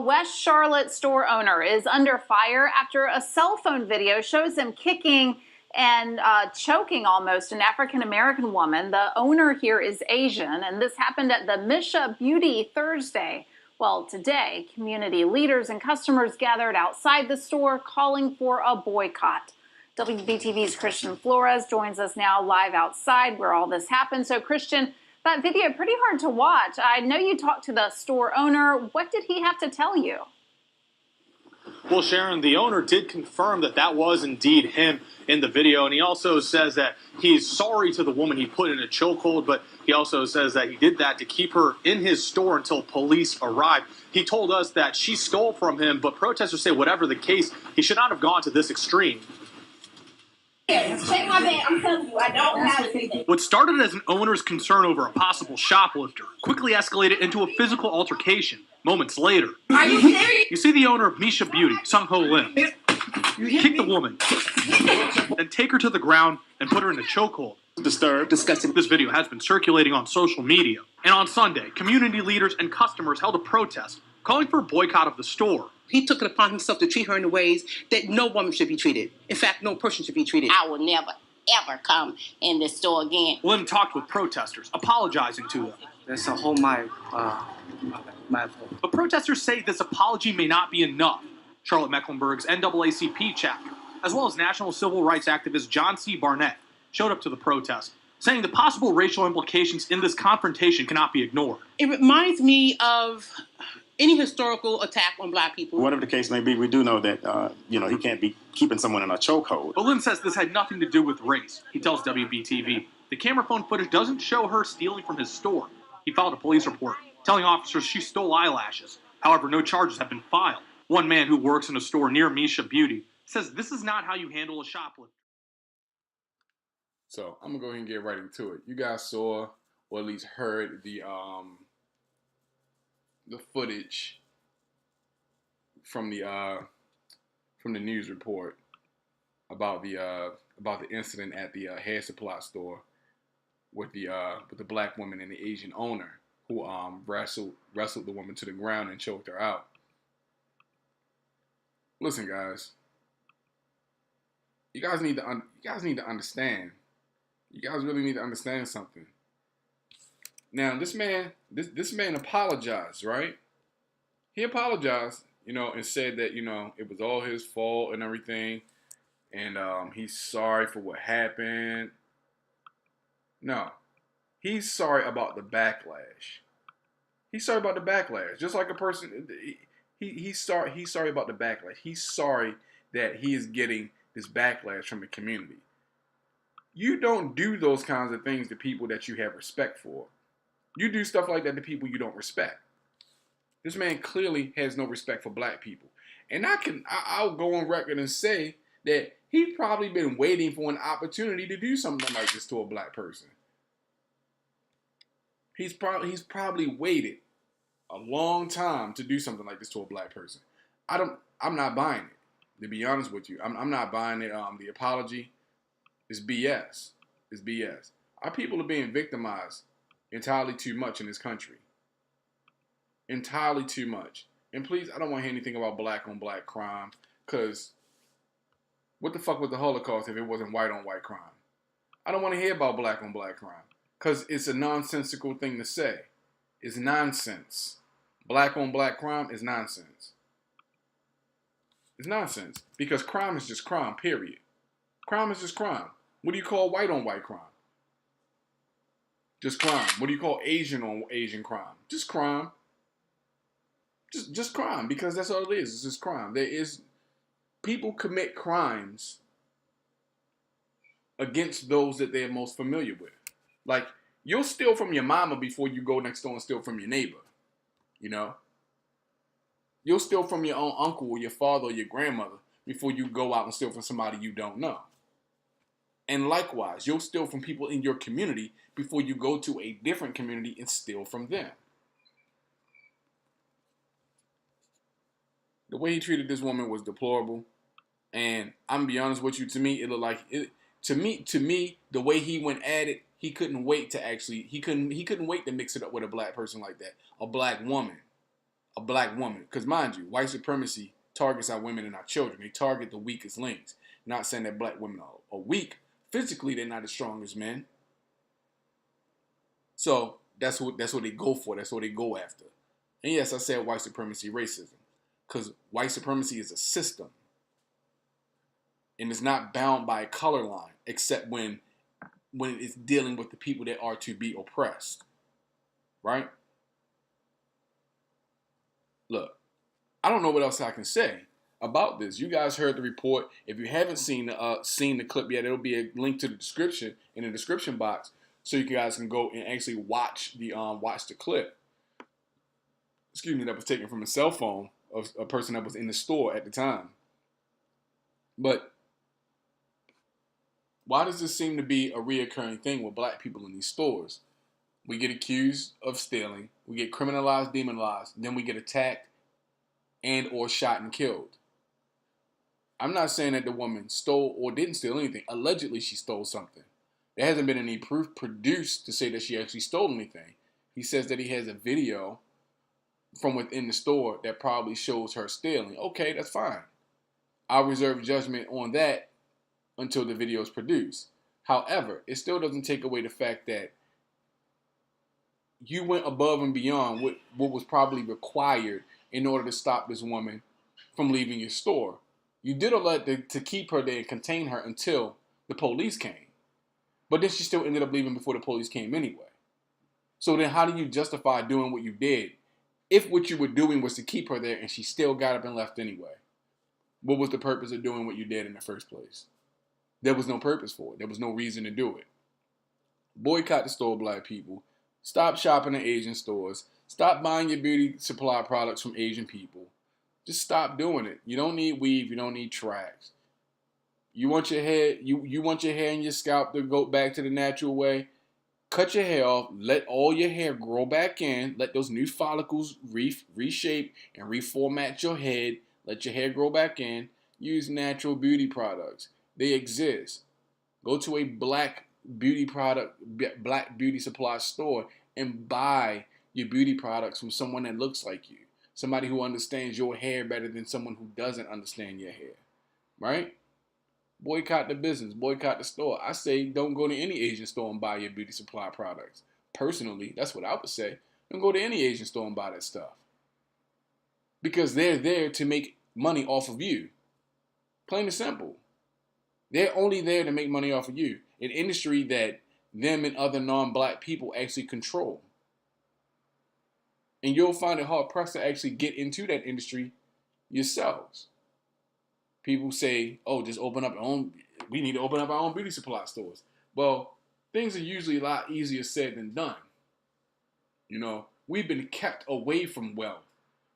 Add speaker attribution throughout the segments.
Speaker 1: West Charlotte store owner is under fire after a cell phone video shows him kicking and choking almost an African-American woman. The owner here is Asian, and this happened at the Misha Beauty Thursday. Well, today, community leaders and customers gathered outside the store calling for a boycott. WBTV's Christian Flores joins us now live outside where all this happened. So, Christian, that video, pretty hard to watch. I know you talked to the store owner. What did he have to tell you?
Speaker 2: Well, Sharon, the owner did confirm that that was indeed him in the video, and he also says that he's sorry to the woman he put in a chokehold, but he also says that he did that to keep her in his store until police arrived. He told us that she stole from him, but protesters say whatever the case, he should not have gone to this extreme.
Speaker 3: Check my bag. I'm telling you, I don't have anything.
Speaker 2: What started as an owner's concern over a possible shoplifter quickly escalated into a physical altercation moments later.
Speaker 3: Are you serious?
Speaker 2: You see the owner of Misha Beauty, Sung Ho Lim, kick the woman, then take her to the ground and put her in a chokehold.
Speaker 4: Disturbed, disgusting.
Speaker 2: This video has been circulating on social media. And on Sunday, community leaders and customers held a protest calling for a boycott of the store.
Speaker 4: He took it upon himself to treat her in the ways that no woman should be treated. In fact, no person should be treated.
Speaker 5: I will never, ever come in this store again.
Speaker 2: Lim talked with protesters, apologizing to them.
Speaker 4: That's a whole my fault.
Speaker 2: But protesters say this apology may not be enough. Charlotte Mecklenburg's NAACP chapter, as well as national civil rights activist John C. Barnett, showed up to the protest, saying the possible racial implications in this confrontation cannot be ignored.
Speaker 4: It reminds me of any historical attack on black people.
Speaker 6: Whatever the case may be, we do know that, he can't be keeping someone in a chokehold.
Speaker 2: But Lim says this had nothing to do with race. He tells WBTV the camera phone footage doesn't show her stealing from his store. He filed a police report, telling officers she stole eyelashes. However, no charges have been filed. One man who works in a store near Misha Beauty says this is not how you handle a shoplifter.
Speaker 7: So I'm gonna go ahead and get right into it. You guys saw, or at least heard, the footage from the news report about the incident at the hair supply store with the black woman and the Asian owner who wrestled the woman to the ground and choked her out. Listen, guys, you guys need to understand. You guys really need to understand something. Now, this man apologized, right? He apologized, and said that, it was all his fault and everything. And he's sorry for what happened. No. He's sorry about the backlash. He's sorry about the backlash. Just like a person, he's sorry about the backlash. He's sorry that he is getting this backlash from the community. You don't do those kinds of things to people that you have respect for. You do stuff like that to people you don't respect. This man clearly has no respect for black people. And I'll go on record and say that he's probably been waiting for an opportunity to do something like this to a black person. He's probably waited a long time to do something like this to a black person. I'm not buying it, to be honest with you. I'm not buying it. The apology is BS. It's BS. Our people are being victimized entirely too much in this country. Entirely too much. And please, I don't want to hear anything about black on black crime, because what the fuck was the Holocaust if it wasn't white on white crime? I don't want to hear about black on black crime, because it's a nonsensical thing to say. It's nonsense. Black on black crime is nonsense. It's nonsense, because crime is just crime, period. Crime is just crime. What do you call white on white crime? Just crime. What do you call Asian on Asian crime? Just crime. Just crime, because that's all it is. It's just crime. People commit crimes against those that they're most familiar with. Like, you'll steal from your mama before you go next door and steal from your neighbor. You'll steal from your own uncle or your father or your grandmother before you go out and steal from somebody you don't know. And likewise, you'll steal from people in your community before you go to a different community and steal from them. The way he treated this woman was deplorable. And I'm gonna be honest with you, to me, it looked like it. To me, the way he went at it, he couldn't wait to mix it up with a black person like that, a black woman. a black woman. Because mind you, white supremacy targets our women and our children. They target the weakest links. Not saying that black women are weak. Physically, they're not as strong as men. So that's what they go for. That's what they go after. And yes, I said white supremacy, racism. Because white supremacy is a system. And it's not bound by a color line, except when it's dealing with the people that are to be oppressed. Right? Look, I don't know what else I can say about this. You guys heard the report. If you haven't seen the clip yet, it'll be a link to the description in the description box, so you guys can go and actually watch the clip. Excuse me, that was taken from a cell phone of a person that was in the store at the time. But why does this seem to be a reoccurring thing with black people in these stores? We get accused of stealing, we get criminalized, demonized, then we get attacked and or shot and killed. I'm not saying that the woman stole or didn't steal anything. Allegedly, she stole something. There hasn't been any proof produced to say that she actually stole anything. He says that he has a video from within the store that probably shows her stealing. Okay, that's fine. I'll reserve judgment on that until the video is produced. However, it still doesn't take away the fact that you went above and beyond what was probably required in order to stop this woman from leaving your store. You did a lot to keep her there and contain her until the police came. But then she still ended up leaving before the police came anyway. So then how do you justify doing what you did if what you were doing was to keep her there and she still got up and left anyway? What was the purpose of doing what you did in the first place? There was no purpose for it. There was no reason to do it. Boycott the store, black people. Stop shopping in Asian stores. Stop buying your beauty supply products from Asian people. Just stop doing it. You don't need weave. You don't need tracks. You want your hair, you want your hair and your scalp to go back to the natural way. Cut your hair off. Let all your hair grow back in. Let those new follicles reshape and reformat your head. Let your hair grow back in. Use natural beauty products. They exist. Go to a black beauty supply store and buy your beauty products from someone that looks like you. Somebody who understands your hair better than someone who doesn't understand your hair. Right? Boycott the business. Boycott the store. I say don't go to any Asian store and buy your beauty supply products. Personally, that's what I would say. Don't go to any Asian store and buy that stuff. Because they're there to make money off of you. Plain and simple. They're only there to make money off of you. An industry that them and other non-black people actually control. And you'll find it hard pressed to actually get into that industry yourselves. People say, oh, just open up your own, we need to open up our own beauty supply stores. Well, things are usually a lot easier said than done. You know, we've been kept away from wealth.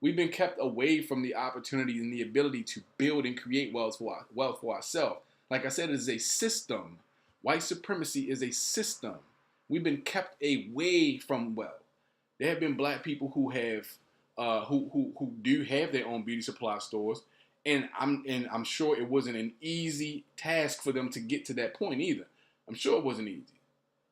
Speaker 7: We've been kept away from the opportunity and the ability to build and create wealth for ourselves. Like I said, it is a system. White supremacy is a system. We've been kept away from wealth. There have been black people who have, who do have their own beauty supply stores, and I'm sure it wasn't an easy task for them to get to that point either. I'm sure it wasn't easy.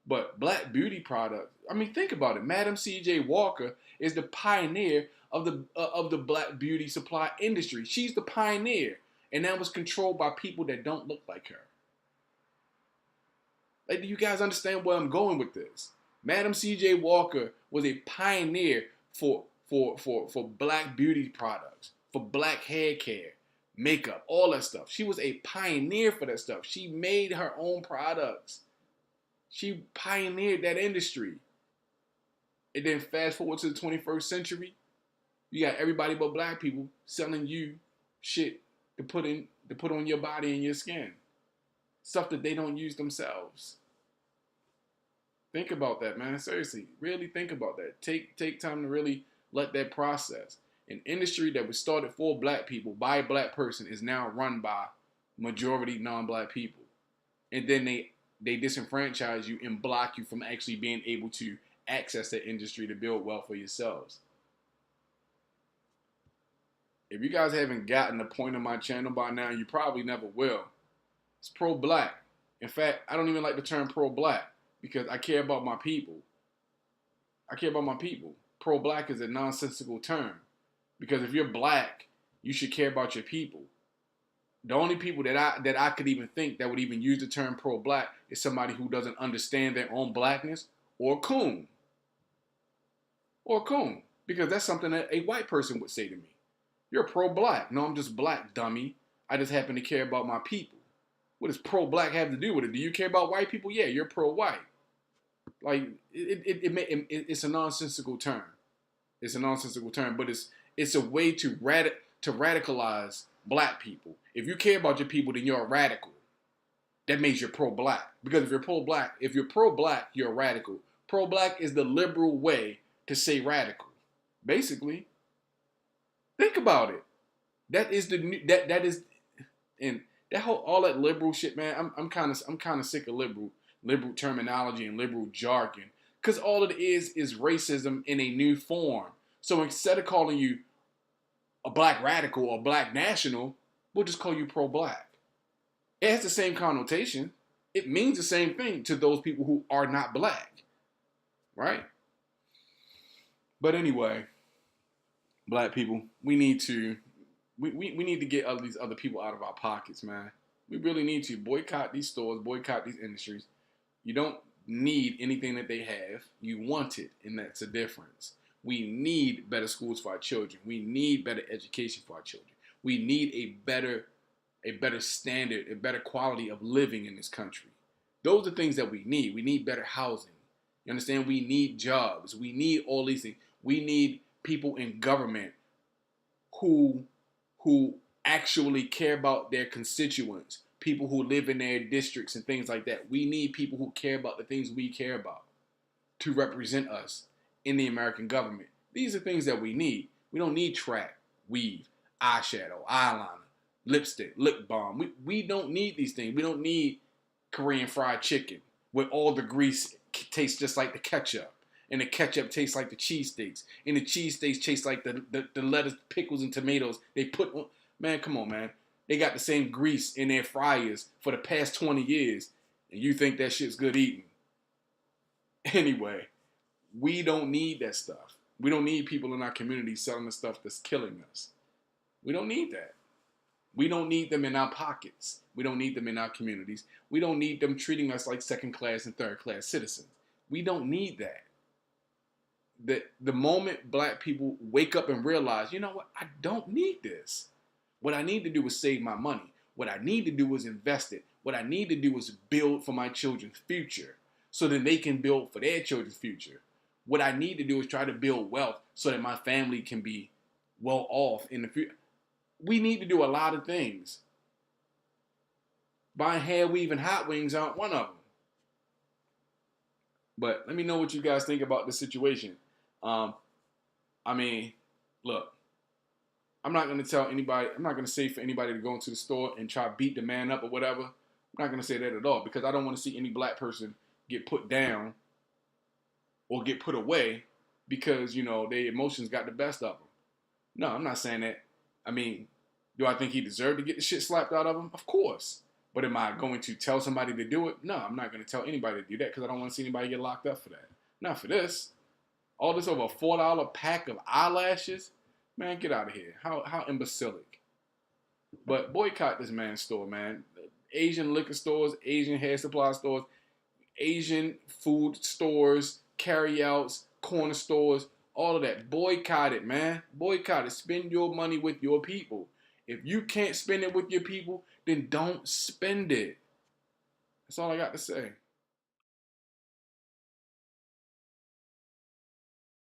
Speaker 7: But black beauty products, I mean, think about it. Madam C.J. Walker is the pioneer of the black beauty supply industry. She's the pioneer, and that was controlled by people that don't look like her. Like, do you guys understand where I'm going with this? Madam C.J. Walker was a pioneer for black beauty products, for black hair care, makeup, all that stuff. She was a pioneer for that stuff. She made her own products. She pioneered that industry. And then fast forward to the 21st century, you got everybody but black people selling you shit to put on your body and your skin. Stuff that they don't use themselves. Think about that, man. Seriously, really think about that. Take time to really let that process. An industry that was started for black people by a black person is now run by majority non-black people. And then they disenfranchise you and block you from actually being able to access that industry to build wealth for yourselves. If you guys haven't gotten the point of my channel by now, you probably never will. It's pro-black. In fact, I don't even like the term pro-black because I care about my people. I care about my people. Pro-black is a nonsensical term. Because if you're black, you should care about your people. The only people that I could even think that would even use the term pro-black is somebody who doesn't understand their own blackness, or a coon. Or a coon. Because that's something that a white person would say to me. You're pro-black. No, I'm just black, dummy. I just happen to care about my people. What does pro-black have to do with it? Do you care about white people? Yeah, you're pro-white. Like, it's a nonsensical term. It's a nonsensical term, but it's a way to radicalize black people. If you care about your people, then you're a radical. That makes you pro-black. Because if you're pro-black, you're a radical. Pro-black is the liberal way to say radical. Basically, think about it. That is and that whole all that liberal shit, man. I'm kind of sick of liberal terminology and liberal jargon, because all it is racism in a new form. So instead of calling you a black radical or black national, we'll just call you pro-black. It has the same connotation. It means the same thing to those people who are not black, right? But anyway, black people, we need to get all these other people out of our pockets, man. We really need to boycott these stores, boycott these industries. You don't need anything that they have. You want it, and that's a difference. We need better schools for our children. We need better education for our children. We need a better standard, a better quality of living in this country. Those are things that we need. We need better housing. You understand? We need jobs. We need all these things. We need people in government who actually care about their constituents, people who live in their districts and things like that. We need people who care about the things we care about to represent us in the American government. These are things that we need. We don't need track, weave, eyeshadow, eyeliner, lipstick, lip balm. We don't need these things. We don't need Korean fried chicken where all the grease tastes just like the ketchup, and the ketchup tastes like the cheesesteaks, and the cheesesteaks taste like the lettuce, pickles, and tomatoes they put on. Man, come on, man. They got the same grease in their fryers for the past 20 years, and you think that shit's good eating. Anyway, we don't need that stuff. We don't need people in our community selling the stuff that's killing us. We don't need that. We don't need them in our pockets. We don't need them in our communities. We don't need them treating us like second-class and third-class citizens. We don't need that. The moment black people wake up and realize, you know what, I don't need this. What I need to do is save my money. What I need to do is invest it. What I need to do is build for my children's future so that they can build for their children's future. What I need to do is try to build wealth so that my family can be well off in the future. We need to do a lot of things. Buying hair weave and hot wings aren't one of them. But let me know what you guys think about this situation. I mean, look, I'm not going to tell anybody, I'm not going to say for anybody to go into the store and try to beat the man up or whatever. I'm not going to say that at all, because I don't want to see any black person get put down or get put away because, you know, their emotions got the best of them. No, I'm not saying that. I mean, do I think he deserved to get the shit slapped out of him? Of course. But am I going to tell somebody to do it? No, I'm not going to tell anybody to do that because I don't want to see anybody get locked up for that. Not for this. All this over a $4 pack of eyelashes? Man, get out of here. How imbecilic. But boycott this man's store, man. Asian liquor stores, Asian hair supply stores, Asian food stores, carryouts, corner stores, all of that. Boycott it, man. Boycott it. Spend your money with your people. If you can't spend it with your people, then don't spend it. That's all I got to say.